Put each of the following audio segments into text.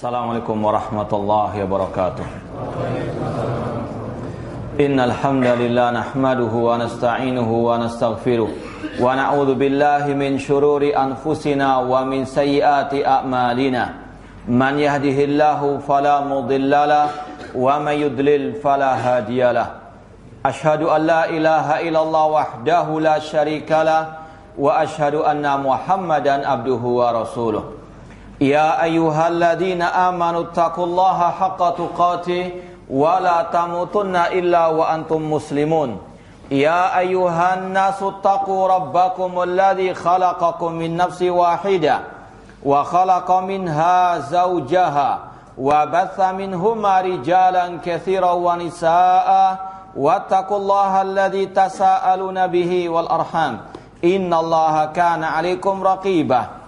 Assalamualaikum warahmatullahi wabarakatuh. Innal hamdalillah nahmaduhu wa nasta'inuhu wa nastaghfiruh wa na'udzu billahi min shururi anfusina wa min sayyiati a'malina. Man yahdihillahu fala mudhillalah wa may yudlil fala hadiyalah. Ashhadu an la ilaha illallah wahdahu la syarikalah wa ashhadu anna Muhammadan abduhu wa rasuluh. Ya ayyuhalladzina amanu taqullaha haqqa tuqatih wa la tamutunna illa wa antum muslimun. Ya ayyuhan nasu taqu rabbakumul ladzi khalaqakum min nafsin wahidah wa khalaqa minha zawjaha wa batha minhuma rijalan katsiran wa nisaa'a wattaqullaha alladzi tasaaluna bihi wal arham innallaha kana 'alaikum raqibah.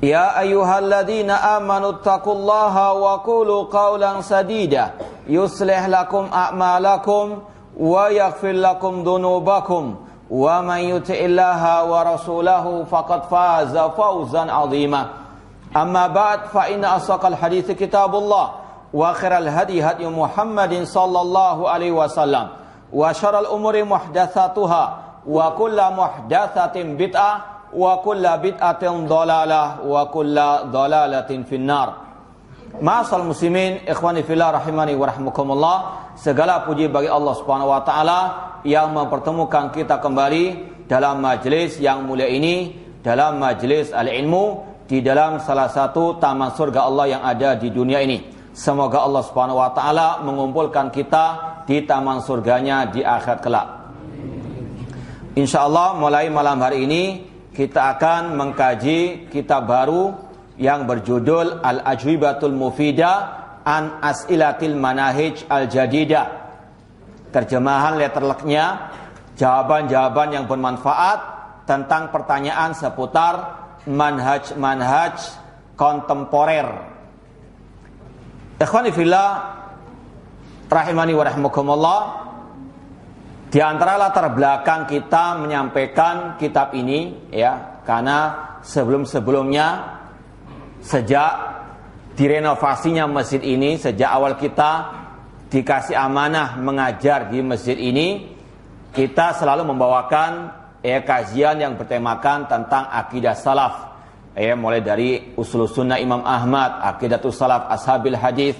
Ya ayyuhalladzina amanu taqullaha wa qulu qawlan sadida yuslih lakum a'malakum wa yaghfir lakum dhunubakum wa man yuti'illaha wa rasulahu faqad faza fawzan 'azima. Amma ba'd, fa inna asaqal hadithi kitabullah wa khairal hadi hadi Muhammadin sallallahu alaihi wasallam wa syarrul umuri muhdatsatuha wa kullu muhdatsatin bid'ah wa kulla bid'atin dhalalah wa kulla dhalalatin finnar. Ma'asal muslimin, ikhwani fillah rahimani wa rahmukumullah. Segala puji bagi Allah Subhanahu wa taala yang mempertemukan kita kembali dalam majelis yang mulia ini, dalam majelis al-ilmu di dalam salah satu taman surga Allah yang ada di dunia ini. Semoga Allah Subhanahu wa taala mengumpulkan kita di taman surganya di akhirat kelak. Insyaallah mulai malam hari ini kita akan mengkaji kitab baru yang berjudul Al-Ajwibatul Mufidah an As'ilatil Manahij Al-Jadidah. Terjemahan letterleknya, jawaban-jawaban yang bermanfaat tentang pertanyaan seputar manhaj-manhaj kontemporer. Ikhwani fillah rahimani wa rahmukumullah. Di antara latar belakang kita menyampaikan kitab ini, ya, karena sebelum-sebelumnya sejak direnovasinya masjid ini, sejak awal kita dikasih amanah mengajar di masjid ini, kita selalu membawakan kajian yang bertemakan tentang akidah salaf, mulai dari usul sunnah Imam Ahmad, akidatus salaf ashabil hadis,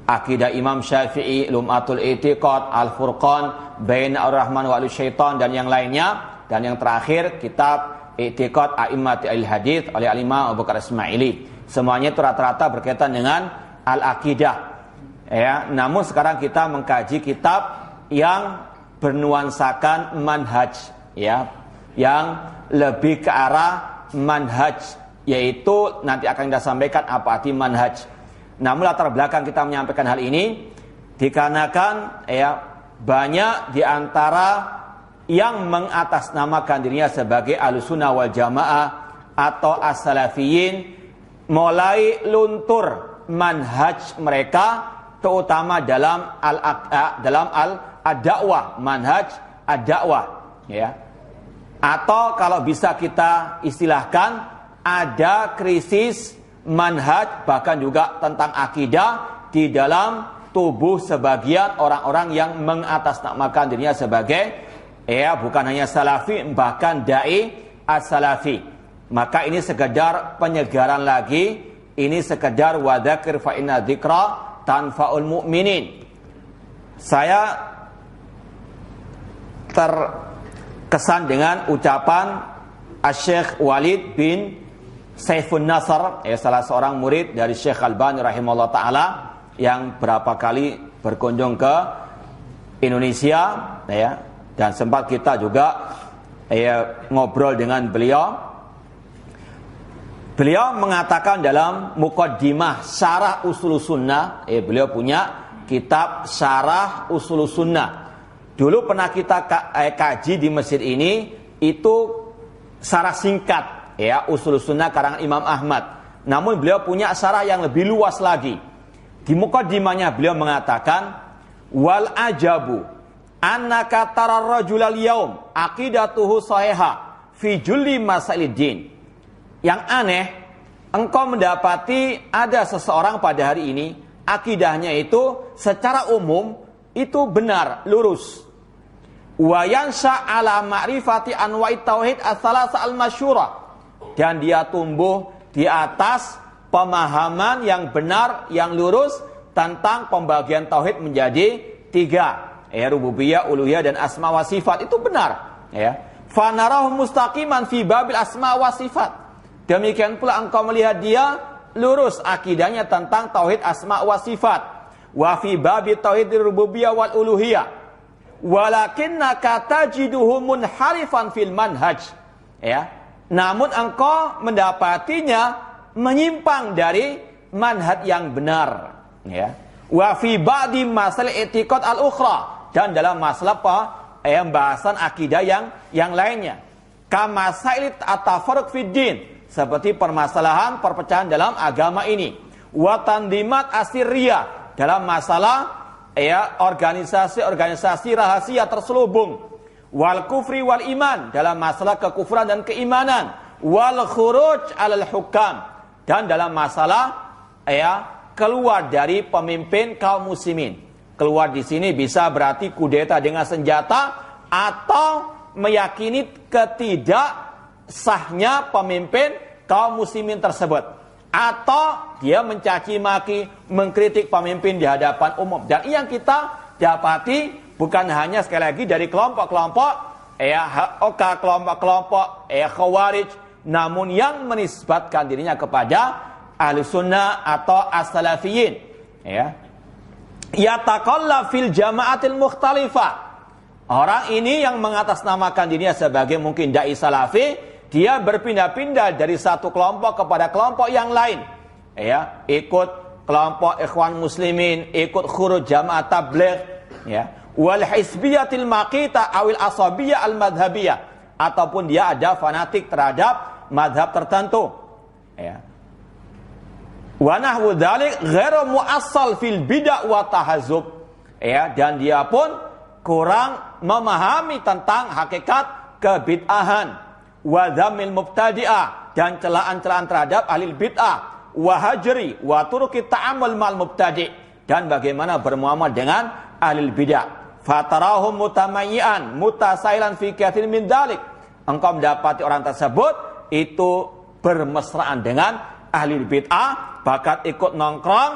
akidah Imam Syafi'i, Lum'atul I'tiqad, Al-Furqan, Bain Ar-Rahman wa Al-Syaitan, dan yang lainnya. Dan yang terakhir kitab I'tiqad A'immati Al-Hadits oleh Al-Imam Abu Bakar Ismaili. Semuanya itu rata-rata berkaitan dengan Al-Aqidah, ya. Namun sekarang kita mengkaji kitab yang bernuansakan manhaj, ya, yang lebih ke arah manhaj, yaitu nanti akan kita sampaikan apa arti manhaj. Namun latar belakang kita menyampaikan hal ini dikarenakan, ya, banyak di antara yang mengatasnamakan dirinya sebagai Ahlussunnah wal Jamaah atau as-salafiyin mulai luntur manhaj mereka, terutama dalam ad-dakwah, manhaj ad-dakwah, ya. Atau kalau bisa kita istilahkan, ada krisis manhaj, bahkan juga tentang akidah di dalam tubuh sebagian orang-orang yang mengatasnamakan dirinya sebagai, ya, bukan hanya salafi, bahkan dai as-salafi. Maka ini sekedar penyegaran lagi, ini sekedar wadzakir fa inna dzikra tanfaul mu'minin. Saya terkesan dengan ucapan Asy-Syaikh Walid bin Saifun Nasr, salah seorang murid dari Syekh Albani rahimahullah ta'ala, yang berapa kali berkunjung ke Indonesia, ya, dan sempat kita juga ngobrol dengan beliau. Beliau mengatakan dalam muqaddimah Syarah Ushulus Sunnah, beliau punya kitab Syarah Ushulus Sunnah. Dulu pernah kita kaji di masjid ini, itu syarah singkat, ya, Ushulus Sunnah karangan Imam Ahmad. Namun beliau punya syarah yang lebih luas lagi. Di muqaddimahnya beliau mengatakan, wal ajabu annaka tarar rajulal yaum aqidatuhu sahihah fi julli masailid din. Yang aneh, engkau mendapati ada seseorang pada hari ini, akidahnya itu secara umum itu benar, lurus. Wa yansha ala ma'rifati anwa'i tauhid ats-tsalasa al-masyhurah. Dan dia tumbuh di atas pemahaman yang benar, yang lurus tentang pembagian tauhid menjadi 3. Rububiyah, uluhiyah dan asma wa sifat itu benar, ya. Fanarahu mustaqiman fi babil asma wa sifat. Demikian pula engkau melihat dia lurus akidahnya tentang tauhid asma wa sifat. Wa fi babi tauhid rububiyah wal uluhiyah. Walakinnaka tajiduhu munharifan fil manhaj. Ya. Namun engkau mendapatinya menyimpang dari manhaj yang benar, ya. Wa fi ba'di masalah i'tiqad al-ukhra, dan dalam masalah pembahasan akidah yang lainnya. Kama sailit at-tafarruq fid din, seperti permasalahan perpecahan dalam agama ini. Wa tandimat asirriyah, dalam masalah organisasi-organisasi rahasia terselubung. Wal kufri wal iman, dalam masalah kekufuran dan keimanan. Wal khuruj alal hukam, dan dalam masalah keluar dari pemimpin kaum muslimin. Keluar di sini bisa berarti kudeta dengan senjata atau meyakini ketidaksahnya pemimpin kaum muslimin tersebut, atau dia mencaci maki, mengkritik pemimpin di hadapan umum. Dan yang kita dapati bukan hanya sekali lagi dari kelompok-kelompok kelompok-kelompok khawarij, namun yang menisbatkan dirinya kepada ahli sunnah atau as-salafiyin, ya. Yataqalla fil jama'atil mukhtalifah. Orang ini yang mengatasnamakan dirinya sebagai mungkin dai salafi, dia berpindah-pindah dari satu kelompok kepada kelompok yang lain, ya. Ikut kelompok ikhwan muslimin, ikut khuruj jamaah tabligh, ya. Wal hisbiyatil maqita awil asabiyah al madhabiyah, ataupun dia ada fanatik terhadap madhab tertentu, ya. Wa nahwu dzalik ghairu muassal fil bid'ah wa tahazzub, ya, dan dia pun kurang memahami tentang hakikat kebid'ahan, wa dzamil mubtadi'ah, dan celaan-celaan terhadap ahli bid'ah, wa hajri wa turuqi ta'amul mal mubtadi', dan bagaimana bermuamalah dengan ahli bid'ah. Fatarahum mutamayyi'an mutasailan fi katsir min dzalik. Engkau mendapati orang tersebut itu bermesraan dengan ahli bid'ah, bahkan ikut nongkrong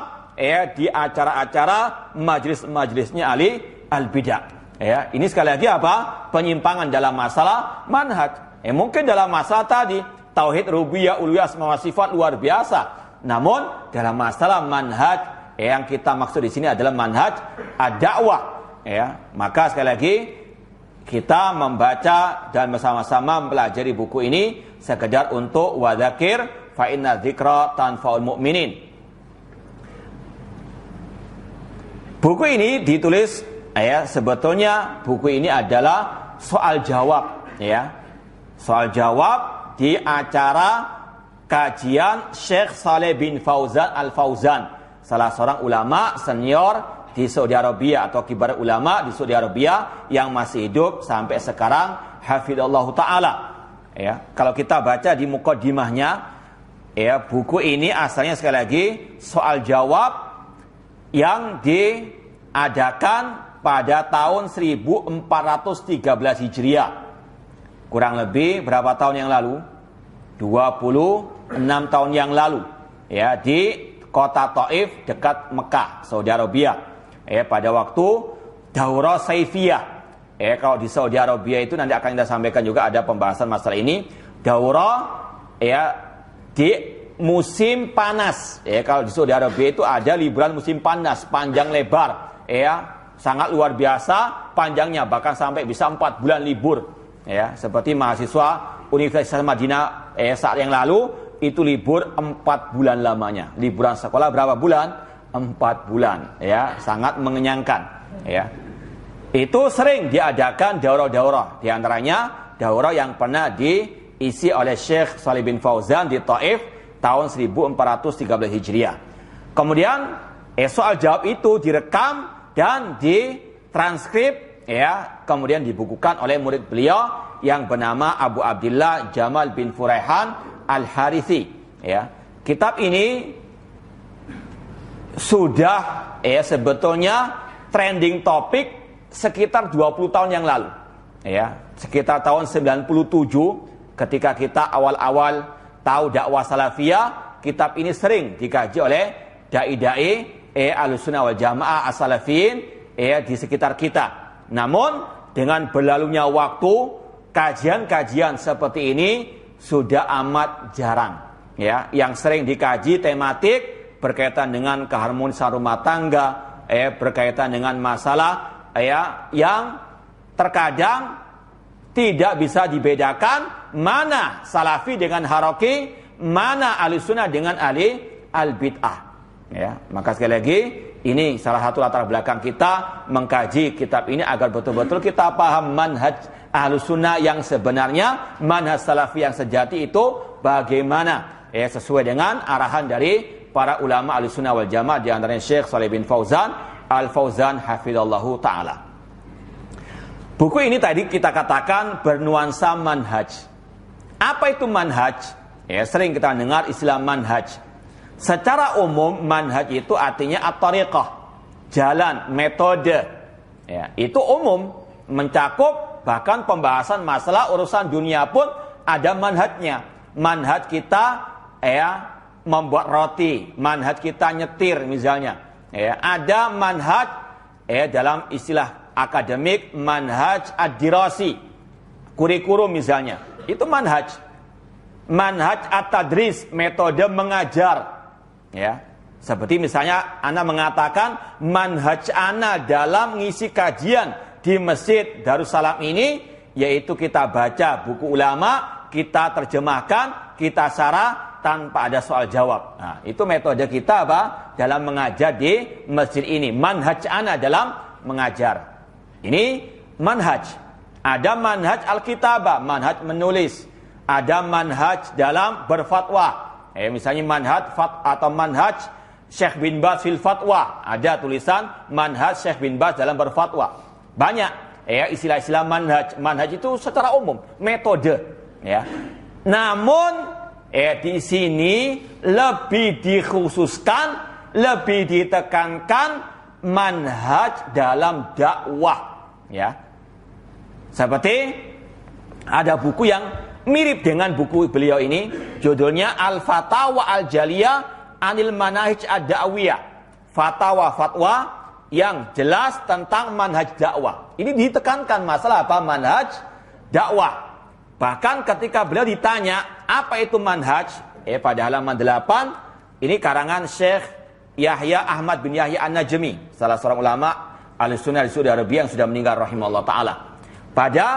di acara-acara majlis-majlisnya ahli al-bid'ah. Ya, ini sekali lagi apa? Penyimpangan dalam masalah manhaj. Mungkin dalam masalah tadi tauhid rububiyah, uluhiyah, asma wa sifat luar biasa. Namun dalam masalah manhaj yang kita maksud di sini adalah manhaj ad-da'wah. Ya, maka sekali lagi kita membaca dan bersama-sama mempelajari buku ini sekedar untuk wadzakir fa inna dzikra tanfa'ul mu'minin. Buku ini ditulis, sebetulnya buku ini adalah soal jawab, ya. Soal jawab di acara kajian Syekh Saleh bin Fauzan Al-Fauzan, salah seorang ulama senior di Saudi Arabia atau kibar ulama di Saudi Arabia yang masih hidup sampai sekarang, hafidhallahu taala. Ya, kalau kita baca di muqaddimahnya, buku ini asalnya sekali lagi soal jawab yang diadakan pada tahun 1413 Hijriah. Kurang lebih berapa tahun yang lalu? 26 tahun yang lalu, ya, di kota Taif dekat Mekah, Saudi Arabia. Pada waktu Daurah Saifiyah. Kalau di Saudi Arabia itu nanti akan kita sampaikan juga ada pembahasan masalah ini. Daurah di musim panas, kalau di Saudi Arabia itu ada liburan musim panas panjang lebar, sangat luar biasa panjangnya, bahkan sampai bisa 4 bulan libur, seperti mahasiswa Universitas Madinah saat yang lalu itu libur 4 bulan lamanya. Liburan sekolah berapa bulan? 4 bulan, sangat mengenyangkan, Itu sering diadakan daurah-daurah, di antaranya daurah yang pernah diisi oleh Syekh Saleh bin Fauzan di Taif tahun 1413 Hijriah. Kemudian soal jawab itu direkam dan ditranskrip, kemudian dibukukan oleh murid beliau yang bernama Abu Abdillah Jamal bin Furaihan Al-Harithi, kitab ini sudah sebetulnya trending topik sekitar 20 tahun yang lalu. Ya, sekitar tahun 97 ketika kita awal-awal tahu dakwah salafiyah, kitab ini sering dikaji oleh dai-dai Ahlussunnah wal Jamaah as-salafiyin di sekitar kita. Namun dengan berlalunya waktu, kajian-kajian seperti ini sudah amat jarang. Ya, yang sering dikaji tematik berkaitan dengan keharmonisan rumah tangga, berkaitan dengan masalah yang terkadang tidak bisa dibedakan mana salafi dengan haroki, mana ahlussunnah dengan ahli al-bid'ah. Ya, maka sekali lagi ini salah satu latar belakang kita mengkaji kitab ini agar betul-betul kita paham manhaj ahlussunnah yang sebenarnya, manhaj salafi yang sejati itu bagaimana, sesuai dengan arahan dari para ulama ahlussunnah wal jamaah, di antaranya Syekh Shalih bin Fauzan Al-Fauzan hafizallahu ta'ala. Buku ini tadi kita katakan bernuansa manhaj. Apa itu manhaj? Sering kita dengar istilah manhaj. Secara umum manhaj itu artinya at-tariqah, jalan, metode. Itu umum, mencakup bahkan pembahasan masalah urusan dunia pun ada manhajnya. Manhaj kita membuat roti, manhaj kita nyetir misalnya. Ada manhaj dalam istilah akademik, manhaj ad-dirasi, kurikulum misalnya. Itu manhaj. Manhaj at-tadris, metode mengajar. Seperti misalnya ana mengatakan manhaj ana dalam ngisi kajian di Masjid Darussalam ini, yaitu kita baca buku ulama, kita terjemahkan, kita syarah tanpa ada soal jawab. Nah, itu metode kita dalam mengajar di masjid ini. Manhaj ana dalam mengajar. Ini manhaj. Ada manhaj al-kitabah, manhaj menulis. Ada manhaj dalam berfatwa. Misalnya manhaj atau manhaj Syekh bin Baz fil fatwa. Ada tulisan manhaj Syekh bin Baz dalam berfatwa. Banyak istilah-istilah manhaj. Manhaj itu secara umum metode. Namun di sini lebih dikhususkan, lebih ditekankan manhaj dalam dakwah. Seperti ada buku yang mirip dengan buku beliau ini, judulnya Al-Fatawa Al-Jaliyah Anil Manahij Ad-Da'wiyah. Fatwa yang jelas tentang manhaj dakwah. Ini ditekankan masalah manhaj dakwah. Bahkan ketika beliau ditanya apa itu manhaj, pada halaman 8, ini karangan Syekh Yahya Ahmad bin Yahya An-Najmi, salah seorang ulama Ahlussunnah di Saudi Arabia yang sudah meninggal rahimahullah ta'ala. Pada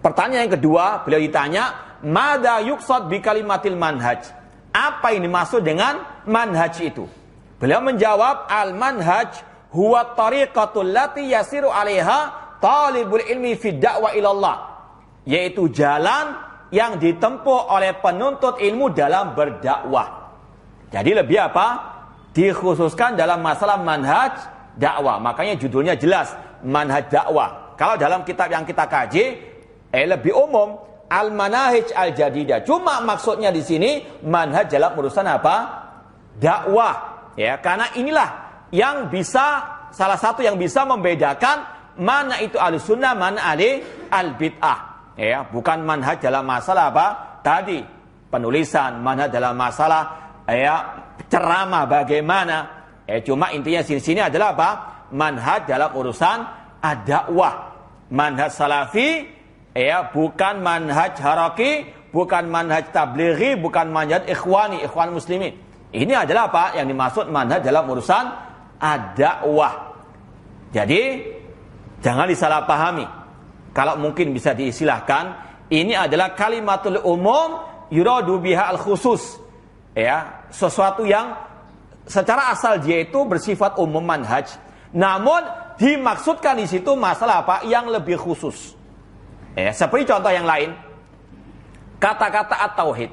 pertanyaan yang kedua, beliau ditanya, "Mada yuqsad bi kalimatil manhaj?" Apa ini maksud dengan manhaj itu? Beliau menjawab, "Al-manhaj huwa tariqatul lati yasiru 'alaiha talibul ilmi fi da'wa ila Allah." Yaitu jalan yang ditempuh oleh penuntut ilmu dalam berdakwah. Jadi lebih dikhususkan dalam masalah manhaj dakwah. Makanya judulnya jelas, manhaj dakwah. Kalau dalam kitab yang kita kaji, lebih umum, al-manahij al-jadidah. Cuma maksudnya di sini manhaj dalam urusan dakwah. Karena inilah yang bisa, salah satu yang bisa membedakan mana itu ahlussunnah, mana ahli al-bid'ah. Bukan manhaj dalam masalah tadi penulisan, manhaj dalam masalah ceramah bagaimana. Cuma intinya sini adalah manhaj dalam urusan ad-dakwah. Manhaj salafi bukan manhaj haraki, bukan manhaj tablighi, bukan manhaj ikhwan muslimin. Ini adalah yang dimaksud manhaj dalam urusan ad-dakwah. Jadi jangan disalahpahami. Kalau mungkin bisa diistilahkan, ini adalah kalimatul umum yuradu biha al-khusus. Sesuatu yang secara asal dia itu bersifat umum manhaj, namun dimaksudkan di situ masalah yang lebih khusus. Seperti contoh yang lain, kata-kata at-tauhid.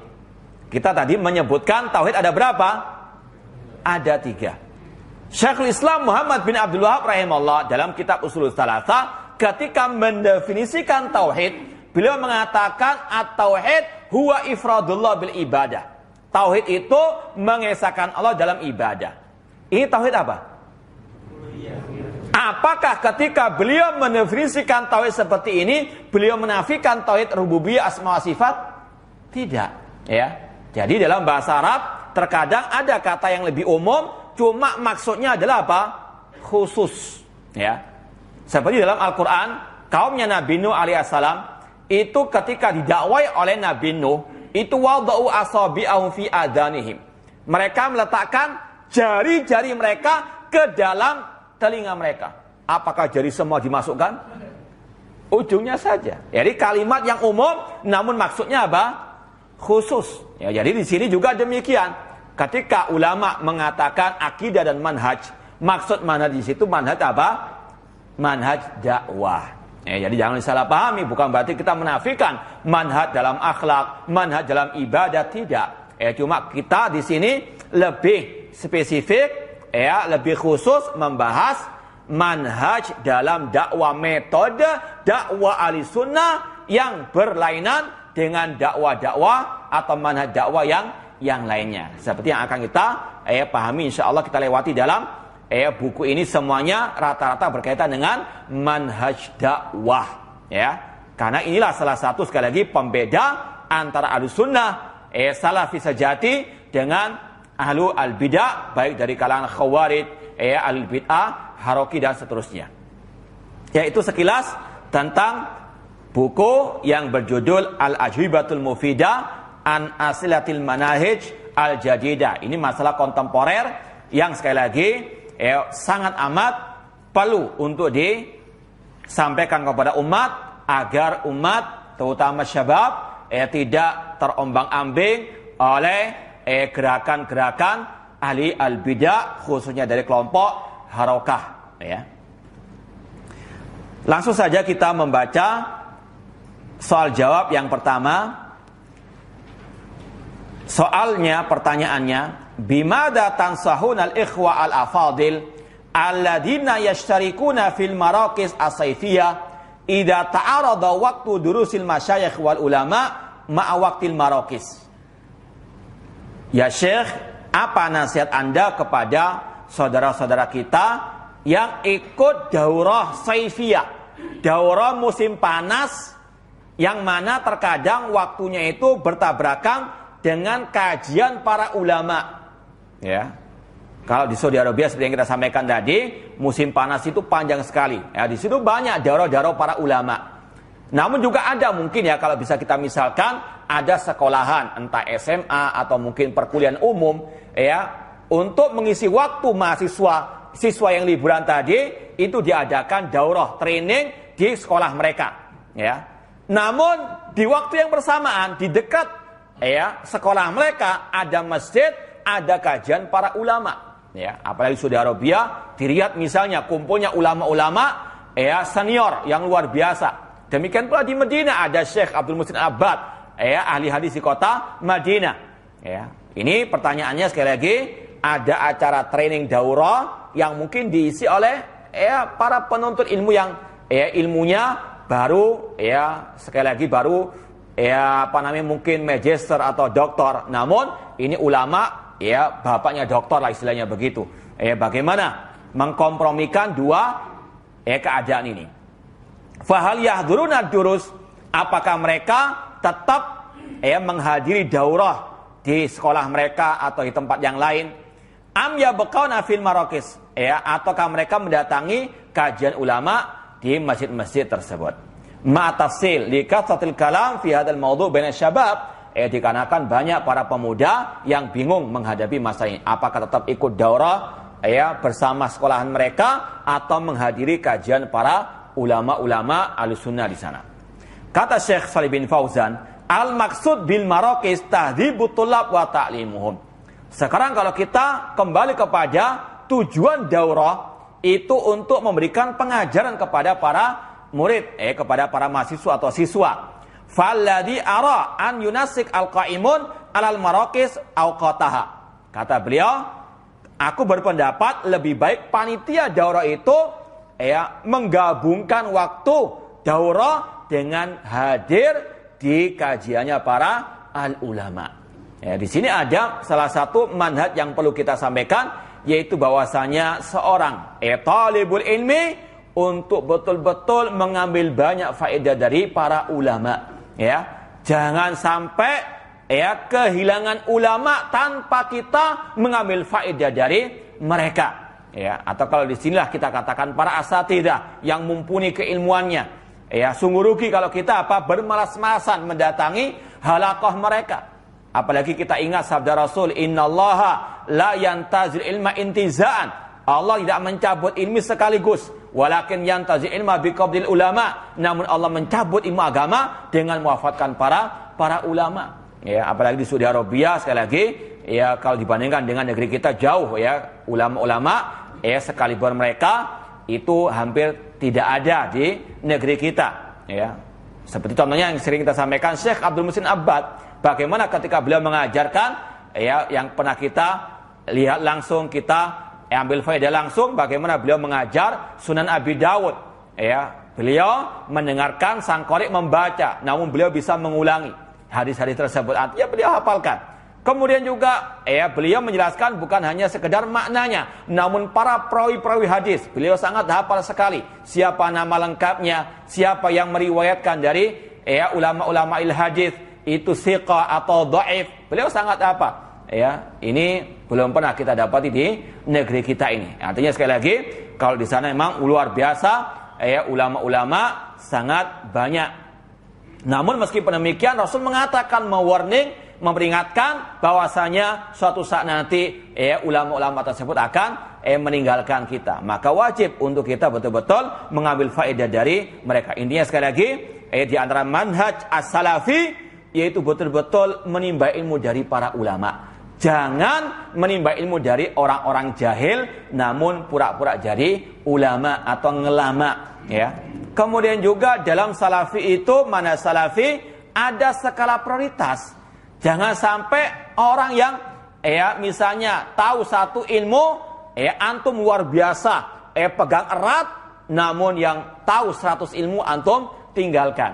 Kita tadi menyebutkan tauhid ada berapa? Ada 3. Syekhul Islam Muhammad bin Abdul Wahab rahimahullah dalam kitab Ushulus Tsalatsa ketika mendefinisikan tauhid, beliau mengatakan at-tauhid huwa ifradullah bil ibadah. Tauhid itu mengesahkan Allah dalam ibadah. Ini tauhid apa? Apakah ketika beliau mendefinisikan tauhid seperti ini, beliau menafikan tauhid rububiyah asma wa sifat? Tidak, ya. Jadi dalam bahasa Arab terkadang ada kata yang lebih umum, cuma maksudnya adalah apa? Khusus, ya. Seperti dalam Al-Qur'an, kaumnya Nabi Nuh alaihissalam itu ketika didakwai oleh Nabi Nuh, itu wada'u asabi'ahum fi adhanihim. Mereka meletakkan jari-jari mereka ke dalam telinga mereka. Apakah jari semua dimasukkan? Ujungnya saja. Jadi kalimat yang umum, namun maksudnya apa? Khusus. Ya, jadi di sini juga demikian. Ketika ulama mengatakan akidah dan manhaj, maksud manhaj di situ manhaj apa? Manhaj dakwah. Ya, jadi jangan salah pahami, bukan berarti kita menafikan manhaj dalam akhlak, manhaj dalam ibadah, tidak. Cuma kita di sini lebih spesifik, lebih khusus membahas manhaj dalam dakwah, metode dakwah ahli sunnah yang berlainan dengan dakwah-dakwah atau manhaj dakwah yang lainnya. Seperti yang akan kita pahami, insya Allah kita lewati dalam buku ini semuanya rata-rata berkaitan dengan manhaj dakwah, ya. Karena inilah salah satu sekali lagi pembeda antara ahlu sunnah salafi sejati dengan ahlu al-bidah, baik dari kalangan khawarij, al-bid'ah, haroki dan seterusnya. Yaitu sekilas tentang buku yang berjudul Al-Ajwibatul Mufidah an Asilatil Manahij Al-Jadidah. Ini masalah kontemporer yang sekali lagi sangat amat perlu untuk disampaikan kepada umat agar umat terutama syabab tidak terombang-ambing oleh gerakan-gerakan ahli al-bidah khususnya dari kelompok harokah, ya. Langsung saja kita membaca soal jawab yang pertama. Soalnya, pertanyaannya, bimada tansahun al-ikhwa al-afadil alladina yashtarikuna fil marakis as-saifiyah idza ta'arada waktu durusil masyayikh wal ulama ma'a waktil marakis. Ya Syekh, apa nasihat Anda kepada saudara-saudara kita yang ikut daurah saifiyah, daurah musim panas, yang mana terkadang waktunya itu bertabrakan dengan kajian para ulama, ya. Kalau di Saudi Arabia seperti yang kita sampaikan tadi, musim panas itu panjang sekali. Ya, di situ banyak daurah-daurah para ulama. Namun juga ada mungkin ya kalau bisa kita misalkan ada sekolahan entah SMA atau mungkin perkuliahan umum, ya, untuk mengisi waktu siswa yang liburan tadi itu diadakan daurah training di sekolah mereka, ya. Namun di waktu yang bersamaan di dekat sekolah mereka ada masjid, ada kajian para ulama, ya. Apalagi Saudi Arabia, di Riyadh misalnya kumpulnya ulama-ulama senior yang luar biasa. Demikian pula di Madinah ada Syekh Abdul Muhsin Abbad, ahli hadis di kota Madinah, ya. Ini pertanyaannya sekali lagi, ada acara training daurah yang mungkin diisi oleh para penuntut ilmu yang ilmunya baru, sekali lagi baru, mungkin magister atau doktor. Namun ini ulama, bapaknya doktor lah istilahnya begitu. Bagaimana mengkompromikan dua keadaan ini? Fahal yahduruna durus, apakah mereka tetap menghadiri daurah di sekolah mereka atau di tempat yang lain? Am yabqauna fil marakis, ataukah mereka mendatangi kajian ulama di masjid-masjid tersebut? Ma'tasil likatsatil kalam fi hadzal mawdu' baina syabab, dikarenakan banyak para pemuda yang bingung menghadapi masalah ini. Apakah tetap ikut daurah bersama sekolahan mereka atau menghadiri kajian para ulama-ulama Ahlussunnah di sana? Kata Syekh Shalih bin Fauzan, al-maksud bil marakis tahdhibut thullab wa ta'limuhum. Sekarang kalau kita kembali kepada tujuan daurah, itu untuk memberikan pengajaran kepada para murid, kepada para mahasiswa atau siswa. Falladhi ara an yunasik al-qaimun alal marakis awqataha. Kata beliau, aku berpendapat lebih baik panitia daurah itu menggabungkan waktu daurah dengan hadir di kajiannya para al-ulama. Ya, di sini ada salah satu manhaj yang perlu kita sampaikan, yaitu bahwasanya seorang talibul ilmi untuk betul-betul mengambil banyak faedah dari para ulama. Ya, jangan sampai kehilangan ulama tanpa kita mengambil faedah dari mereka. Ya, atau kalau di sinilah kita katakan para asatidzah yang mumpuni keilmuannya. Ya, sungguh rugi kalau kita bermalas-malasan mendatangi halaqah mereka. Apalagi kita ingat sabda Rasul, innallaha la yantazil ilma intizaan. Allah tidak mencabut ilmu sekaligus, walakin yantazil ilma biqabdil ulama. Namun Allah mencabut ilmu agama dengan mewafatkan para ulama. Ya, apalagi di Saudi Arabia, sekali lagi, ya kalau dibandingkan dengan negeri kita jauh, ya ulama-ulama sekalipun mereka itu hampir tidak ada di negeri kita. Ya, seperti contohnya yang sering kita sampaikan Syekh Abdul Muhsin Abbad, bagaimana ketika beliau mengajarkan, yang pernah kita lihat langsung, kita ambil faedah langsung, bagaimana beliau mengajar Sunan Abi Dawud. Ya, beliau mendengarkan sang qari membaca, namun beliau bisa mengulangi hadis-hadis tersebut, artinya beliau hafalkan. Kemudian juga beliau menjelaskan bukan hanya sekedar maknanya, namun para perawi-perawi hadis beliau sangat hafal sekali. Siapa nama lengkapnya, siapa yang meriwayatkan dari ulama-ulama hadis, itu thiqah atau dhaif, beliau sangat hafal. Ya, ini belum pernah kita dapati di negeri kita ini. Artinya sekali lagi, kalau di sana memang luar biasa, ulama-ulama sangat banyak. Namun meskipun demikian, Rasul mengatakan, mewarning, memperingatkan bahwasanya suatu saat nanti ulama-ulama tersebut akan meninggalkan kita. Maka wajib untuk kita betul-betul mengambil faedah dari mereka. Intinya sekali lagi, di antara manhaj as-salafi, yaitu betul-betul menimba ilmu dari para ulama. Jangan menimba ilmu dari orang-orang jahil, namun pura-pura jadi ulama atau ngelama. Ya. Kemudian juga dalam salafi itu, mana salafi, ada skala prioritas. Jangan sampai orang yang misalnya tahu satu ilmu, antum luar biasa, pegang erat, namun yang tahu 100 ilmu antum tinggalkan.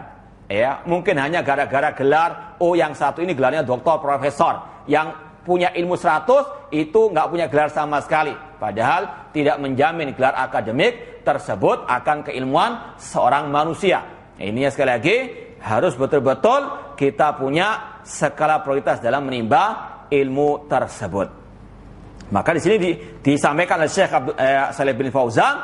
Mungkin hanya gara-gara gelar, yang satu ini gelarnya doktor, profesor, yang punya ilmu 100 itu nggak punya gelar sama sekali. Padahal tidak menjamin gelar akademik tersebut akan keilmuan seorang manusia. Ini sekali lagi harus betul-betul kita punya skala prioritas dalam menimba ilmu tersebut. Maka di sini disampaikan oleh Syekh Shalih bin Fauzan,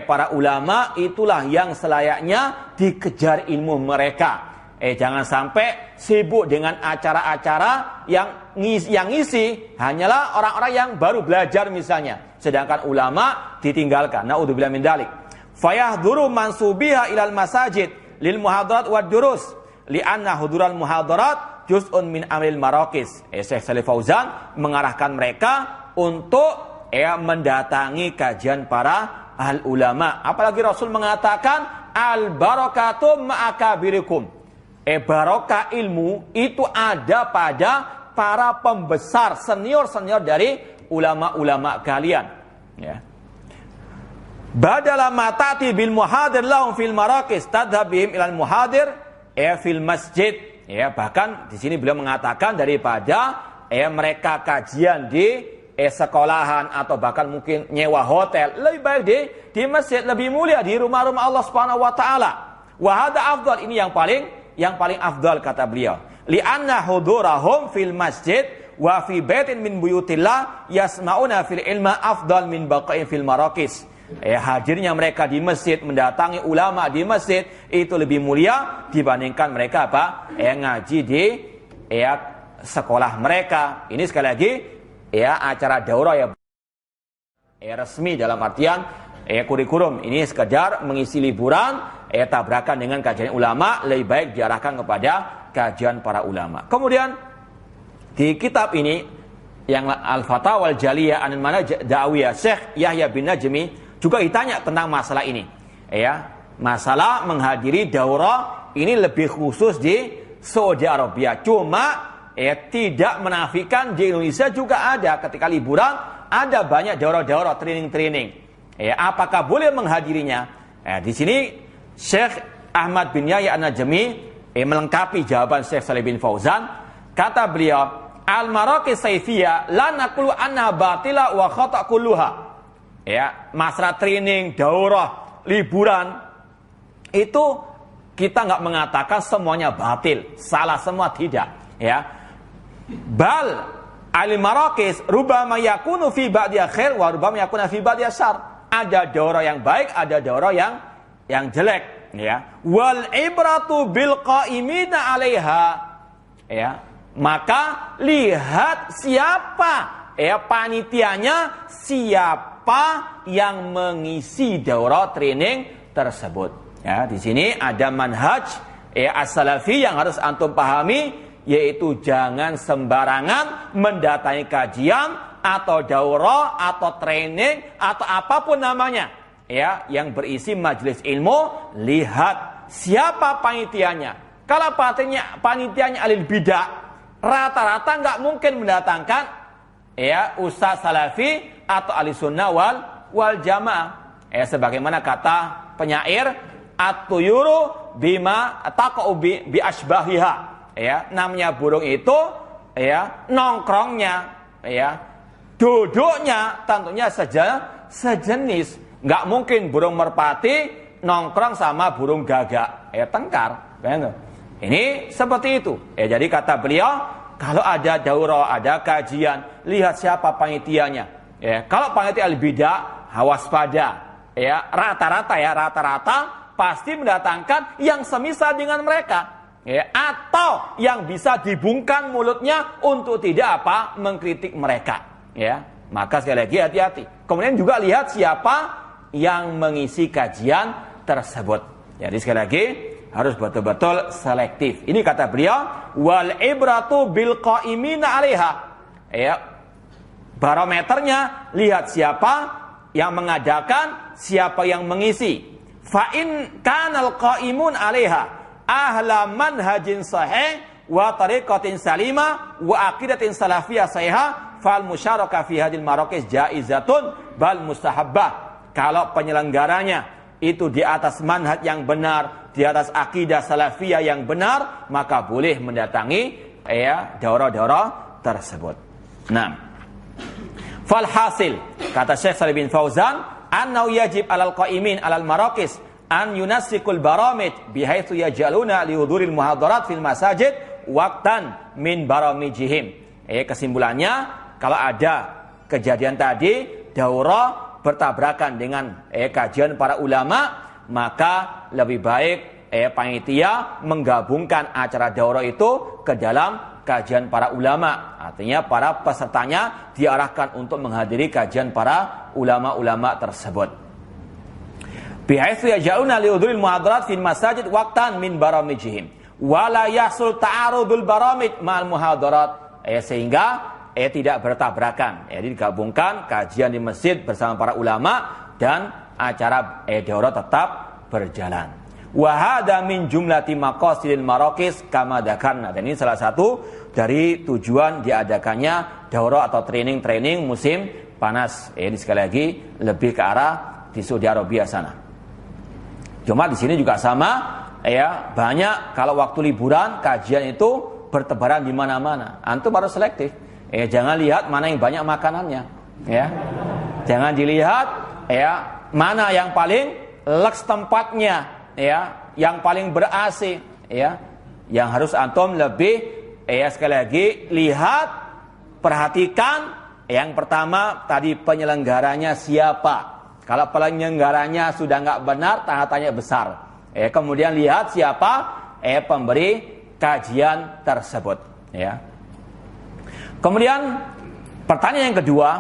para ulama itulah yang selayaknya dikejar ilmu mereka. Jangan sampai sibuk dengan acara-acara yang ngisi hanyalah orang-orang yang baru belajar misalnya, sedangkan ulama ditinggalkan. Naudzubillah min dzalik. Fayahduru mansubiha ilal masajid lil muhadarat wad durus li'anna hudural muhadarat juz'un min amril maraqis. Syekh Shalih Fauzan mengarahkan mereka untuk mendatangi kajian para ahli ulama. Apalagi Rasul mengatakan al barakatu ma'akabirikum. Barokah ilmu itu ada pada para pembesar, senior-senior dari ulama-ulama kalian. Ya. Badala matati bil muhadir lahum fil maraqis tadhhab bihim ilal muhadir fil masjid. Ya, bahkan di sini beliau mengatakan daripada mereka kajian di sekolahan atau bahkan mungkin nyewa hotel, lebih baik di masjid, lebih mulia di rumah-rumah Allah Subhanahu wa taala. Wa hadza afdal, ini yang paling afdal kata beliau. Li'anna hudurahum fil masjid wa fi baitin min buyutillah yasma'una fil ilma afdal min baqa'in fil maraqis. Hadirnya mereka di masjid, mendatangi ulama di masjid itu lebih mulia dibandingkan mereka ngaji di sekolah mereka. Ini sekali lagi acara daurah resmi dalam artian kurikulum. Ini sekedar mengisi liburan, tabrakan dengan kajian ulama, lebih baik diarahkan kepada kajian para ulama. Kemudian di kitab ini yang Al-Fatawa Al-Jaliyah Anil Manhaj Da'wiyah, Syekh Yahya bin Najmi juga ditanya tentang masalah ini. Masalah menghadiri daurah ini lebih khusus di Saudi Arabia. Cuma tidak menafikan di Indonesia juga ada, ketika liburan ada banyak daurah-daurah, training-training. Apakah boleh menghadirinya? Di sini Syekh Ahmad bin Yahya An-Najmi melengkapi jawaban Syekh Shalih bin Fauzan. Kata beliau, al-maraqis saifiyah la naqulu anna batila wa khata' kulluha. Ya, masalah training, daurah, liburan itu kita enggak mengatakan semuanya batil, salah semua, tidak, ya. Bal al-maraqis rubama yakunu fi ba'diha khair wa rubama yakunu fi ba'diha syarr. Ada daurah yang baik, ada daurah yang jelek, ya. Wal ibratu bil qa'imina 'alaiha. Ya. Maka lihat siapa, ya, panitianya, siapa yang mengisi daurah training tersebut. Ya, di sini ada manhaj as-salafi yang harus antum pahami, yaitu jangan sembarangan mendatangi kajian atau daurah atau training atau apapun namanya, ya, yang berisi majelis ilmu. Lihat siapa panitianya. Kalau panitianya alil bidah, rata-rata nggak mungkin mendatangkan, ya, ustaz salafi atau ahli sunnah wal jamaah. Sebagaimana kata penyair, at-tuyuru bima taqa'u bi asbahiha. Ya, namanya burung itu, ya, nongkrongnya, ya, duduknya tentunya sejenis. Nggak mungkin burung merpati nongkrong sama burung gagak, tengkar, begitu. Ini seperti itu. Jadi kata beliau, kalau ada daurah, ada kajian, lihat siapa panitianya. Kalau panitia al-bidah, waspada. Rata-rata pasti mendatangkan yang semisal dengan mereka. Atau yang bisa dibungkam mulutnya untuk tidak mengkritik mereka. Maka sekali lagi hati-hati. Kemudian juga lihat siapa yang mengisi kajian tersebut. Jadi sekali lagi harus betul-betul selektif. Ini kata beliau, wal ibratu bil qa'imina 'alaiha. Barometernya lihat siapa yang mengadakan, siapa yang mengisi. Fa in kanal qa'imun 'alaiha ahla manhajin sahih wa tariqatin salimah wa aqidatin salafiyah sahihah fal musyarakah fi hadil maraqis jaizatun bal mustahabbah. Kalau penyelenggaranya itu di atas manhaj yang benar, di atas akidah salafiyah yang benar, maka boleh mendatangi, daurah-daurah tersebut. Nah, falhasil, kata Syekh Shalih bin Fauzan, annahu yajib alal qa'imin alal maraqis an yunassikul baramij bihaitsu yaj'aluna li huduril muhadarat fil masajid waqtan min baramijihim. Kesimpulannya, kalau ada kejadian tadi, daurah bertabrakan dengan kajian para ulama, maka lebih baik panitia menggabungkan acara daurah itu ke dalam kajian para ulama. Artinya para pesertanya diarahkan untuk menghadiri kajian para ulama-ulama tersebut. Bihaitsu yaj'aluna li huduril muhadarat fil masajid waqtan min baramijihim wa la yahsul ta'arudul baramij ma'al muhadarat, sehingga tidak bertabrakan. Jadi digabungkan kajian di masjid bersama para ulama dan acara daurah tetap berjalan. Wa hadza min jumlati maqasidil maraqis kama dzakarna. Dan ini salah satu dari tujuan diadakannya daurah atau training musim panas. Ini sekali lagi lebih ke arah di Saudi Arabia sana. Cuma di sini juga sama, banyak kalau waktu liburan kajian itu bertebaran di mana-mana. Antum harus selektif. Jangan lihat mana yang banyak makanannya, Jangan dilihat, mana yang paling leks tempatnya, yang paling ber-AC, Yang harus antum lebih, sekali lagi lihat, perhatikan. Yang pertama tadi penyelenggaranya siapa. Kalau penyelenggaranya sudah nggak benar, tanda tanya besar. Kemudian lihat siapa pemberi kajian tersebut, Kemudian pertanyaan yang kedua,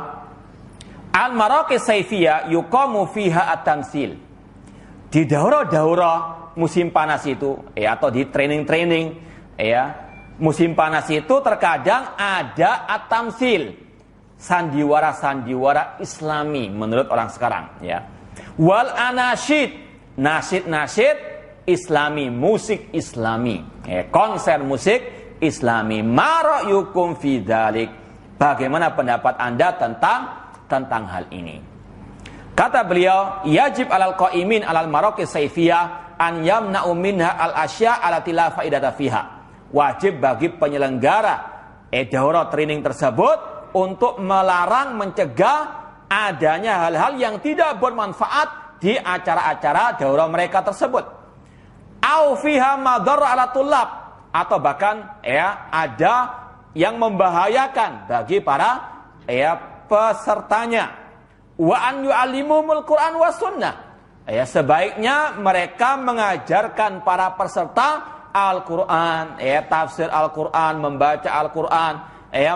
al-maraqis saifiyah yuqamu fiha at-tamsil. Di daurah-daurah musim panas itu, atau di training, musim panas itu terkadang ada at-tamsil, sandiwara Islami menurut orang sekarang, Wal anasyid, nasyid Islami, musik Islami, konser musik Islami. Ma ra'yukum fi dzalik? Bagaimana pendapat Anda tentang hal ini? Kata beliau, yajib alal qa'imin alal maraqis saifiyah an yamna'u minha al asya' allati la faidata fiha. Wajib bagi penyelenggara daurah training tersebut untuk melarang, mencegah adanya hal-hal yang tidak bermanfaat di acara-acara daurah mereka tersebut. Au fiha madharra 'ala tullab, atau bahkan ada yang membahayakan bagi para pesertanya. Wa an yu'allimumul Qur'an was sunnah. Sebaiknya mereka mengajarkan para peserta Al-Quran, tafsir Al-Quran, membaca Al-Quran,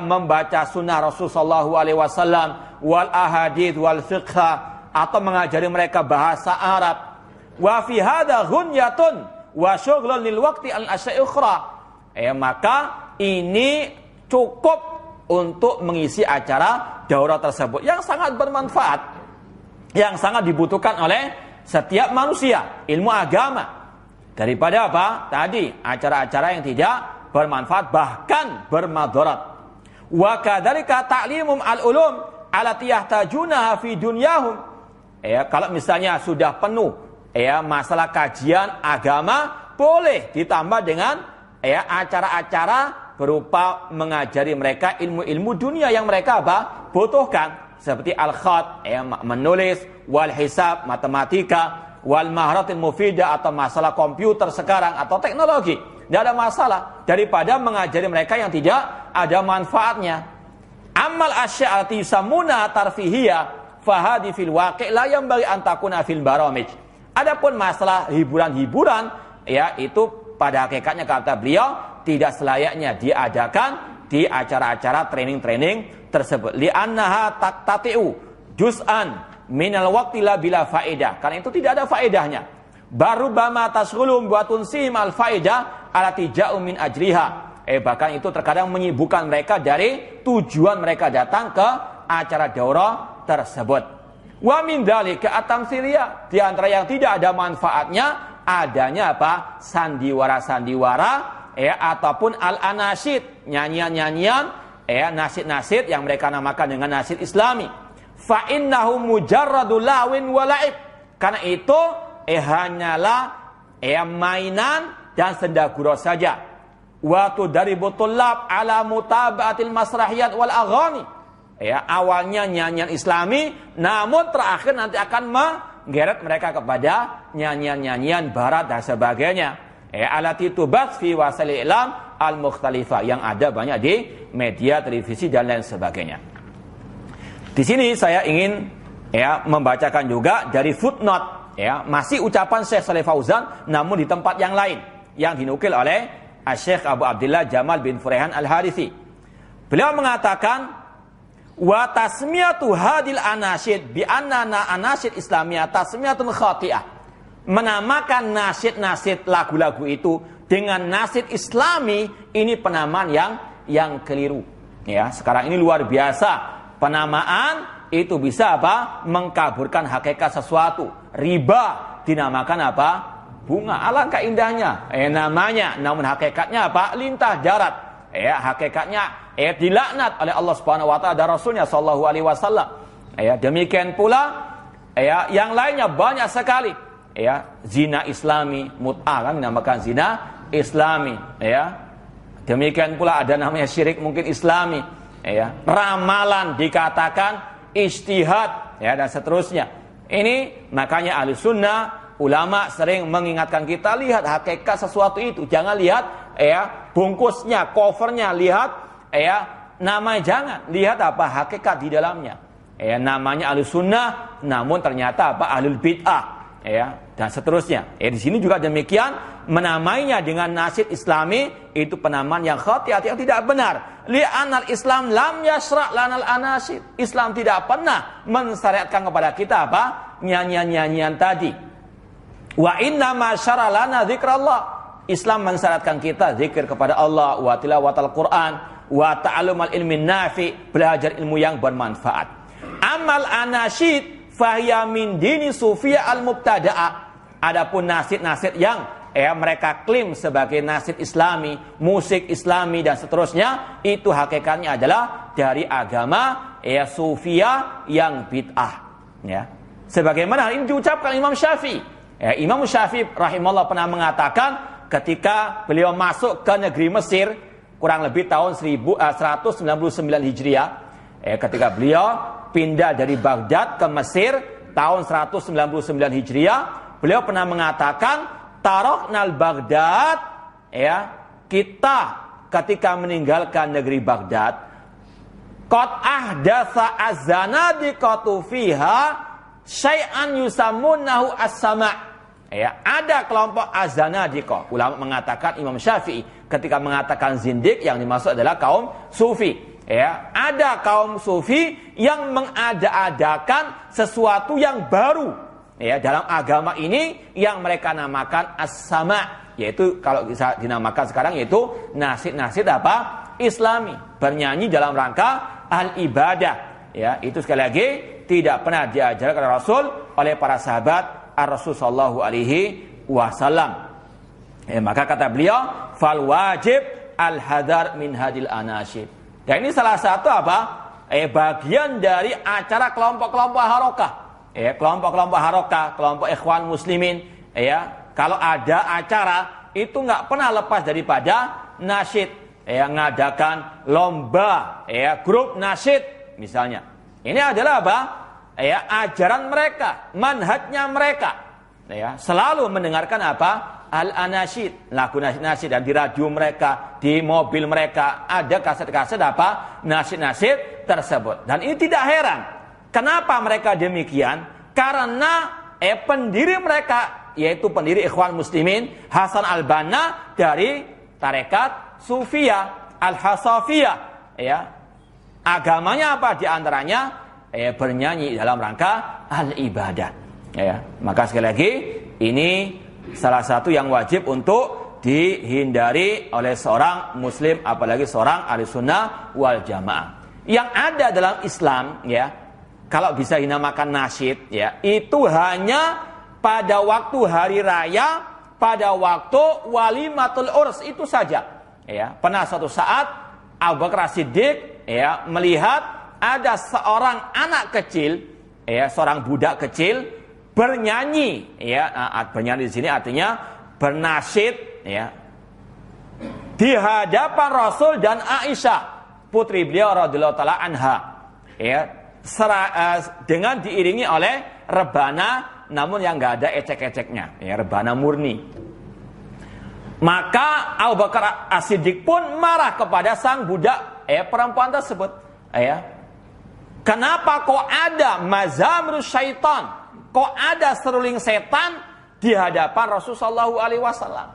membaca sunnah Rasulullah SAW, wal ahadith wal fiqha, atau mengajari mereka bahasa Arab. Wa fi hadha ghunyatun wa syughlun lil waqti al asya'i ukhra. Maka ini cukup untuk mengisi acara daurah tersebut yang sangat bermanfaat, yang sangat dibutuhkan oleh setiap manusia, ilmu agama. Daripada apa? Tadi acara-acara yang tidak bermanfaat, bahkan bermadarat. Wa kadzalika ta'limum al-ulum allati yahtajunaha fi dunyahum. Kalau misalnya sudah penuh masalah kajian agama, boleh ditambah dengan acara-acara berupa mengajari mereka ilmu-ilmu dunia yang mereka butuhkan, seperti al-khat, menulis, wal hisab, matematika, wal maharatil mufidah, atau masalah komputer sekarang atau teknologi. Tidak ada masalah daripada mengajari mereka yang tidak ada manfaatnya. Amal asy'ati samuna tarfihiyah fahadi fil waqi' la yanbaghi an takuna fil baramij. Adapun masalah hiburan-hiburan, itu pada hakikatnya kata beliau tidak selayaknya diadakan di acara-acara training-training tersebut. Li'annaha taqtati'u juz'an minal waqti la bila faedah. Karena itu tidak ada faedahnya. Baru bama tasghulum buatun sim al faedah alati ja'u min ajriha. Bahkan itu terkadang menyibukkan mereka dari tujuan mereka datang ke acara daurah tersebut. Wa min dzalika at-tamtsiliyah. Di antara yang tidak ada manfaatnya adanya apa? Sandiwara-sandiwara ataupun al-anasyid, nyanyian-nyanyian, nasyid-nasyid yang mereka namakan dengan nasyid Islami. Fa innahu mujarradul lawin wa la'ib. Karena itu hanyalah mainan dan senda gurau saja. Wa tudaribu tullab ala mutaba'atil masrahiyat wal aghani. Awalnya nyanyian Islami, namun terakhir nanti akan menggeret mereka kepada nyanyian-nyanyian barat dan sebagainya. Alati tubat fi wasail i'lam al-mukhtalifah, yang ada banyak di media televisi dan lain sebagainya. Di sini saya ingin membacakan juga dari footnote, masih ucapan Syekh Shalih Fauzan namun di tempat yang lain yang dinukil oleh Syekh Abu Abdullah Jamal bin Furaihan Al-Harithi. Beliau mengatakan, wa tasmiyatu hadil anasyid bi annana anasyid islamiyah tasmiyatun khati'ah. Menamakan nasyid-nasyid lagu-lagu itu dengan nasyid Islami, ini penamaan yang keliru. Sekarang ini luar biasa. Penamaan itu bisa mengkaburkan hakikat sesuatu. Riba dinamakan bunga. Alangkah indahnya namanya, namun hakikatnya lintah darat. Hakikatnya dilaknat oleh Allah Subhanahu wa taala dan Rasulnya sallallahu alaihi wasallam. Demikian pula yang lainnya banyak sekali. Zina Islami, mut'ah kan dinamakan zina Islami. Demikian pula ada namanya syirik mungkin Islami. Ramalan dikatakan ijtihad, dan seterusnya. Ini makanya ahli sunnah, ulama sering mengingatkan kita, lihat hakikat sesuatu itu, jangan lihat bungkusnya, covernya, lihat namanya, jangan lihat hakikat di dalamnya. Namanya ahli sunnah, namun ternyata ahlul bid'ah, dan seterusnya. Di sini juga demikian, menamainya dengan nasyid Islami itu penamaan yang khati'at, yang tidak benar. Li'anal Islam lam yasra' lanal anasyid. Islam tidak pernah mensyariatkan kepada kita nyanyian-nyanyian tadi. Wa inna ma syara lana dzikrallah. Islam mensyariatkan kita zikir kepada Allah, wa tilawatul Quran, wa ta'allumul ilmi nafi, belajar ilmu yang bermanfaat. Amal anasyid fahiya min dini sufiyah al-mubtada'ah. Adapun nasyid-nasyid yang mereka klaim sebagai nasyid Islami, musik Islami dan seterusnya, itu hakikatnya adalah dari agama sufiyah yang bid'ah. Sebagaimana ini diucapkan Imam Syafi'i. Imam Syafi'i rahimahullah pernah mengatakan ketika beliau masuk ke negeri Mesir, kurang lebih tahun 199 Hijriah. Ketika beliau pindah dari Baghdad ke Mesir tahun 199 Hijriah, beliau pernah mengatakan, "Taroknal Baghdad," kita ketika meninggalkan negeri Baghdad, "Qad ahdatsa az-zanadiqatu fiha syai'an yusammunahu as-sama'." Ada kelompok az-zanadiqah. Ulama mengatakan, Imam Syafi'i ketika mengatakan zindik, yang dimaksud adalah kaum sufi. Ada kaum sufi yang mengada-adakan sesuatu yang baru dalam agama ini yang mereka namakan as-sama', yaitu kalau bisa dinamakan sekarang yaitu nasyid-nasyid Islami, bernyanyi dalam rangka al-ibadah. Itu sekali lagi tidak pernah diajarkan oleh Rasul oleh para sahabat Rasul sallallahu alaihi wasallam. Maka kata beliau, fal wajib al-hadar min hadil anasyid. Dan ini salah satu bagian dari acara kelompok-kelompok harokah. Kelompok-kelompok harokah, kelompok ikhwan muslimin, kalau ada acara itu nggak pernah lepas daripada nasyid. Ngadakan lomba, grup nasyid misalnya. Ini adalah ajaran mereka, manhajnya mereka. Selalu mendengarkan al-anasyid, lagu nasyid, dan di radio mereka, di mobil mereka ada kaset-kaset nasyid-nasyid tersebut. Dan ini tidak heran. Kenapa mereka demikian? Karena pendiri mereka, yaitu pendiri Ikhwan Muslimin Hasan al-Banna dari tarekat Sufiyah, Al-Hasafiyah. Agamanya apa? Di antaranya bernyanyi dalam rangka al-ibadah. Maka sekali lagi ini salah satu yang wajib untuk dihindari oleh seorang muslim, apalagi seorang ahli sunnah wal jamaah. Yang ada dalam Islam, kalau bisa dinamakan nasyid, itu hanya pada waktu hari raya, pada waktu walimatul urs, itu saja. Pernah suatu saat Abu Bakar As-Siddiq melihat ada seorang anak kecil, seorang budak kecil bernyanyi, bernyanyi di sini artinya bernasyid, di hadapan Rasul dan Aisyah, putri beliau radhiyallahu taala anha, dengan diiringi oleh rebana, namun yang nggak ada ecek-eceknya, rebana murni. Maka Abu Bakar As-Siddiq pun marah kepada sang budak perempuan tersebut. Kenapa kok ada mazamrus syaitan, kok ada seruling setan di hadapan Rasulullah SAW?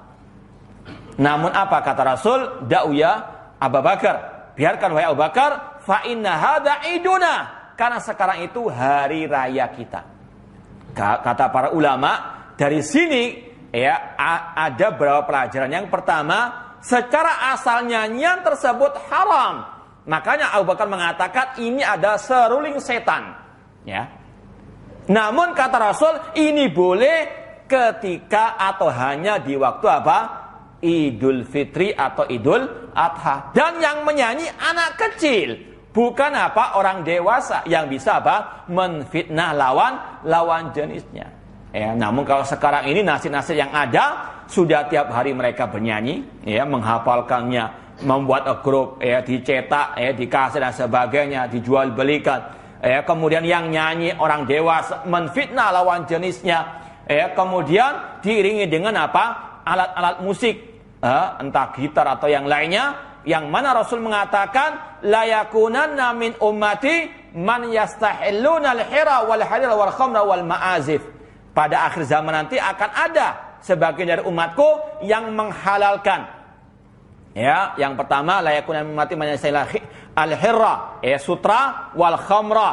Namun apa kata Rasul? Da'u ya Abu Bakar, biarkan wahai Abu Bakar, fa inna hadza iduna, karena sekarang itu hari raya kita. Kata para ulama, dari sini ada beberapa pelajaran. Yang pertama, secara asal nyanyian tersebut haram. Makanya Abu Bakar mengatakan ini ada seruling setan. Namun kata Rasul, ini boleh ketika atau hanya di waktu Idul Fitri atau Idul Adha. Dan yang menyanyi anak kecil, bukan orang dewasa yang bisa menfitnah lawan jenisnya. Namun kalau sekarang ini nasyid-nasyid yang ada sudah tiap hari mereka bernyanyi, menghafalkannya, membuat grup, dicetak, dikasih dan sebagainya, dijual belikan. Kemudian yang nyanyi orang dewasa, menfitnah lawan jenisnya. Kemudian diiringi dengan alat-alat musik, entah gitar atau yang lainnya, yang mana Rasul mengatakan, la yakunanna min ummati man yastahilluna al-hira wal harira wal khamra wal ma'azif. Pada akhir zaman nanti akan ada sebagian dari umatku yang menghalalkan. Yang pertama, la yakuna mimati man yastahillu al-hirra, sutra wal khamra,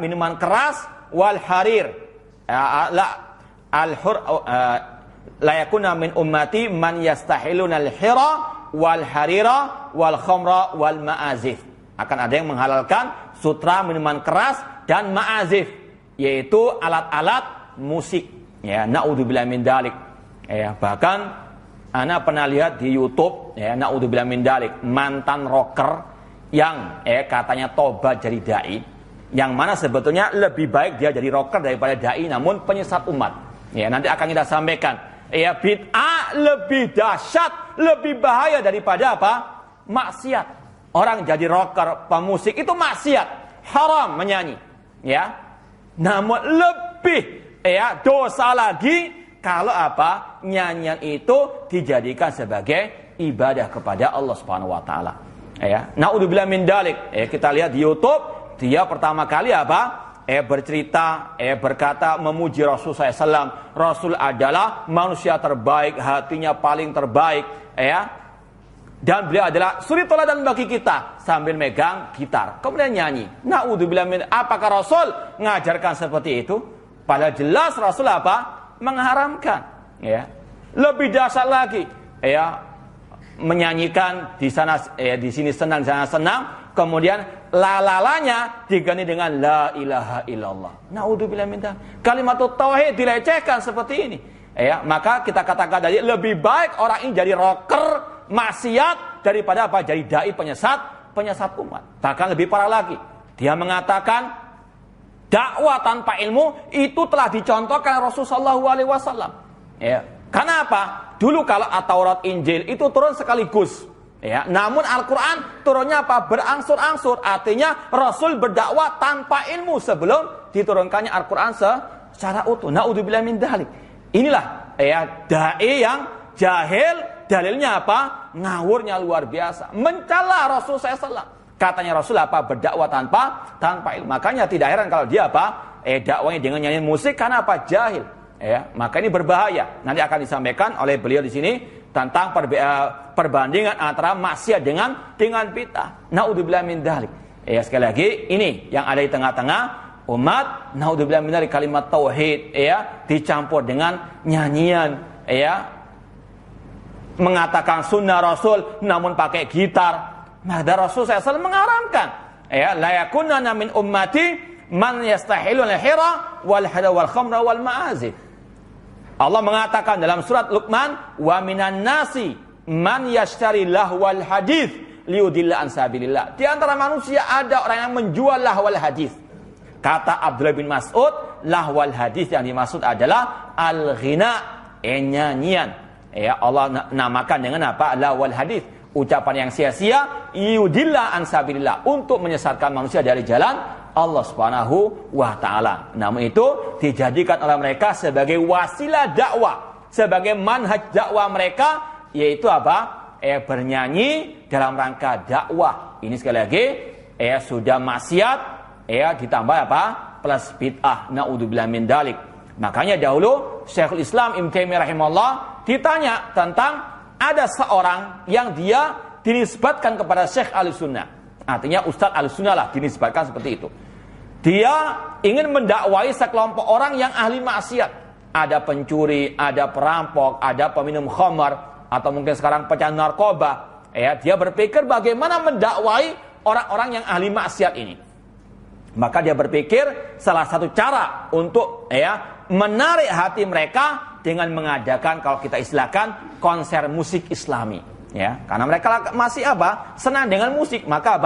minuman keras, wal harir. La yakuna min ummati man yastahiluna al-hira wal harira wal khamra wal ma'azif. Akan ada yang menghalalkan sutra, minuman keras, dan ma'azif, yaitu alat-alat musik. Na'udzubillah min dalik. Bahkan ana pernah lihat di YouTube, na'udzubillah min dalik, mantan rocker yang katanya tobat jadi dai, yang mana sebetulnya lebih baik dia jadi rocker daripada dai, namun penyesat umat. Nanti akan kita sampaikan. Bid'ah lebih dahsyat, lebih bahaya daripada Maksiat. Orang jadi rocker, pemusik itu maksiat, haram menyanyi, ya. Namun lebih dosa lagi kalau nyanyian itu dijadikan sebagai ibadah kepada Allah Subhanahu wa taala. Ya. Naudzubillah min dalik. Kita lihat di YouTube, dia pertama kali bercerita, berkata memuji Rasul SAW. Rasul adalah manusia terbaik, hatinya paling terbaik, dan beliau adalah suri teladan bagi kita sambil megang gitar. Kemudian nyanyi. Naudzubillah min. Apakah Rasul mengajarkan seperti itu? Padahal jelas Rasul mengharamkan. Ya. Lebih dahsyat lagi, menyanyikan di sana, di sini senang, di sana senang. Kemudian lalanya diganti dengan la ilaha illallah. Naudzubillah min. Kalimat tauhid dilecehkan seperti ini. Maka kita katakan tadi lebih baik orang ini jadi rocker maksiat daripada jadi dai penyesat umat. Bahkan lebih parah lagi, dia mengatakan dakwah tanpa ilmu itu telah dicontohkan Rasulullah SAW. Karena apa? Dulu kalau Taurat Injil itu turun sekaligus, namun Al-Quran turunnya berangsur-angsur. Artinya Rasul berdakwah tanpa ilmu sebelum diturunkannya Al-Quran secara utuh. Naudzubillah min dzalik. Inilah dai yang jahil. Dalilnya ngawurnya luar biasa, mencela Rasul SAW. Katanya Rasul berdakwah tanpa ilmu. Makanya tidak heran kalau dia dakwahnya dengan nyanyian musik karena jahil. Maka ini berbahaya. Nanti akan disampaikan oleh beliau di sini tentang perbandingan antara maksiat dengan bid'ah. Naudzubillah min dzalik. Sekali lagi ini yang ada di tengah-tengah umat. Naudzubillah min dzalik, kalimat tauhid dicampur dengan nyanyian, mengatakan sunnah Rasul namun pakai gitar. Maka Rasul SAW mengharamkan, la yakunna min ummati man yastahilul hira wal hada wal khamra wal ma'azif. Allah mengatakan dalam surat Luqman, wa minan nasi man yashtari lahwal hadits liudilla an sabilillah. Di antara manusia ada orang yang menjual lahwal hadits. Kata Abdullah bin Mas'ud, lahwal hadits yang dimaksud adalah al-ghina, nyanyian. Allah namakan dengan lahwal hadits, ucapan yang sia-sia, yudilla an sabilillah, untuk menyesatkan manusia dari jalan Allah Subhanahu wa taala. Namun itu dijadikan oleh mereka sebagai wasilah dakwah, sebagai manhaj dakwah mereka, yaitu bernyanyi dalam rangka dakwah. Ini sekali lagi sudah maksiat, ditambah plus bid'ah. Naudzubillah min dzalik. Makanya dahulu Syekhul Islam Ibnu Taimiyah rahimahullah ditanya tentang ada seorang yang dia dinisbatkan kepada Syekh Ahlussunnah. Artinya Ustadz Ahlussunnah lah, dinisbatkan seperti itu. Dia ingin mendakwai sekelompok orang yang ahli maksiat. Ada pencuri, ada perampok, ada peminum khamar, atau mungkin sekarang pecandu narkoba. Dia berpikir bagaimana mendakwai orang-orang yang ahli maksiat ini. Maka dia berpikir salah satu cara untuk menarik hati mereka dengan mengadakan, kalau kita istilahkan, konser musik Islami. Karena mereka masih senang dengan musik, maka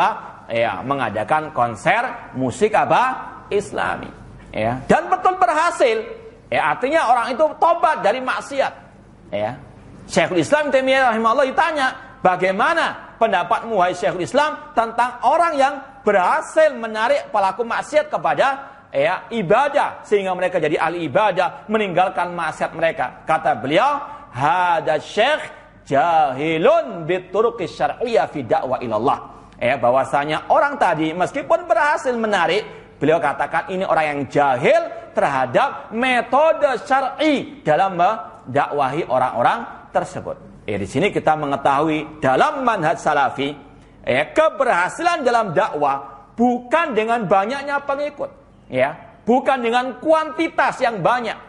mengadakan konser musik Islami. Dan betul berhasil. Artinya orang itu tobat dari maksiat. Syekhul Islam Taimiyah rahimahullah ditanya, bagaimana pendapatmu wahai Syekhul Islam tentang orang yang berhasil menarik pelaku maksiat kepada ibadah sehingga mereka jadi ahli ibadah, meninggalkan maksiat mereka? Kata beliau, hada syekh jahilun bituruqis syar'iyyah fi da'wa ilallah. Bahwasanya orang tadi meskipun berhasil menarik, beliau katakan ini orang yang jahil terhadap metode syar'i dalam mendakwahi orang-orang tersebut. Di sini kita mengetahui dalam manhaj salafi, keberhasilan dalam dakwah bukan dengan banyaknya pengikut, bukan dengan kuantitas yang banyak,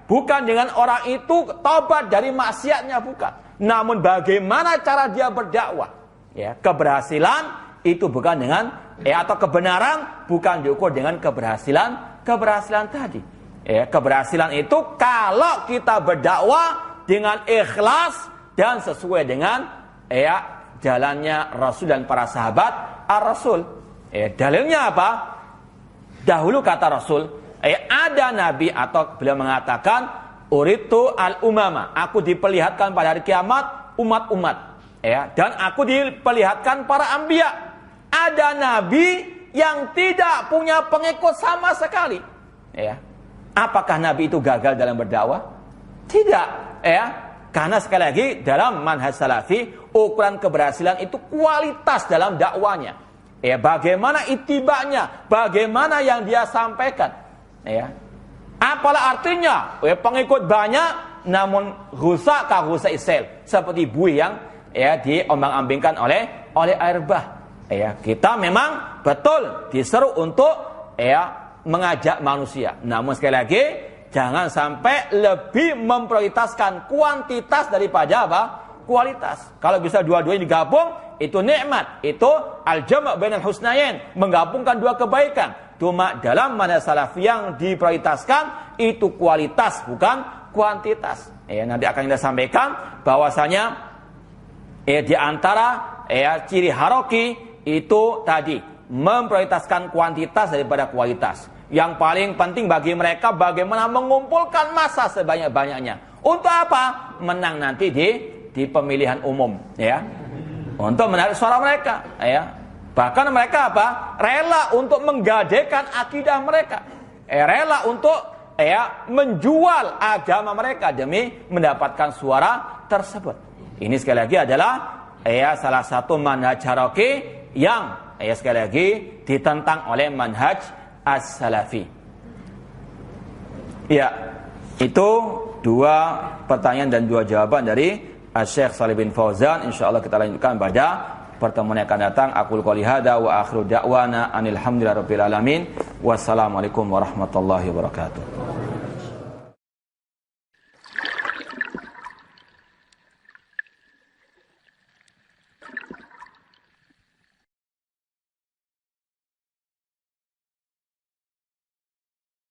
bukan dengan orang itu tobat dari maksiatnya, bukan. Namun bagaimana cara dia berdakwah. Keberhasilan itu bukan dengan atau kebenaran bukan diukur dengan keberhasilan tadi. Keberhasilan itu kalau kita berdakwah dengan ikhlas dan sesuai dengan jalannya Rasul dan para sahabat ar-Rasul. Dalilnya apa? Dahulu kata Rasul, ada nabi atau beliau mengatakan, uritu al-umama, aku diperlihatkan pada hari kiamat umat-umat. Ya, dan aku diperlihatkan para anbiya. Ada nabi yang tidak punya pengikut sama sekali. Ya. Apakah nabi itu gagal dalam berdakwah? Tidak, ya. Karena sekali lagi dalam manhaj salafi, ukuran keberhasilan itu kualitas dalam dakwanya. Ya, bagaimana itibanya, bagaimana yang dia sampaikan. Ya. Apalah artinya? Ya, pengikut banyak namun rusak Isel, seperti buih yang ya diombang-ambingkan oleh air bah. Ya, kita memang betul diseru untuk ya mengajak manusia. Namun sekali lagi jangan sampai lebih memprioritaskan kuantitas daripada apa? Kualitas. Kalau bisa dua-duanya digabung, itu nikmat. Itu al-jama' bainal husnayain, menggabungkan dua kebaikan. Cuma dalam manhaj salaf yang diprioritaskan itu kualitas bukan kuantitas. Ya, nanti akan kita sampaikan bahwasanya di antara ciri haroki itu tadi memprioritaskan kuantitas daripada kualitas. Yang paling penting bagi mereka bagaimana mengumpulkan massa sebanyak-banyaknya. Untuk apa? Menang nanti di pemilihan umum, ya. Untuk menarik suara mereka, ya. Bahkan mereka apa? Rela untuk menggadaikan akidah mereka. Rela untuk menjual agama mereka demi mendapatkan suara tersebut. Ini sekali lagi adalah salah satu manhaj haroki yang sekali lagi ditentang oleh manhaj as-salafi. Ya, itu 2 pertanyaan dan 2 jawaban dari Syekh Shalih bin Fauzan. Insyaallah kita lanjutkan pada pertemuan yang akan datang. Aqul qouli hadza wa akhiru da'wana anil hamdulillahirabbil alamin. Wassalamualaikum warahmatullahi wabarakatuh.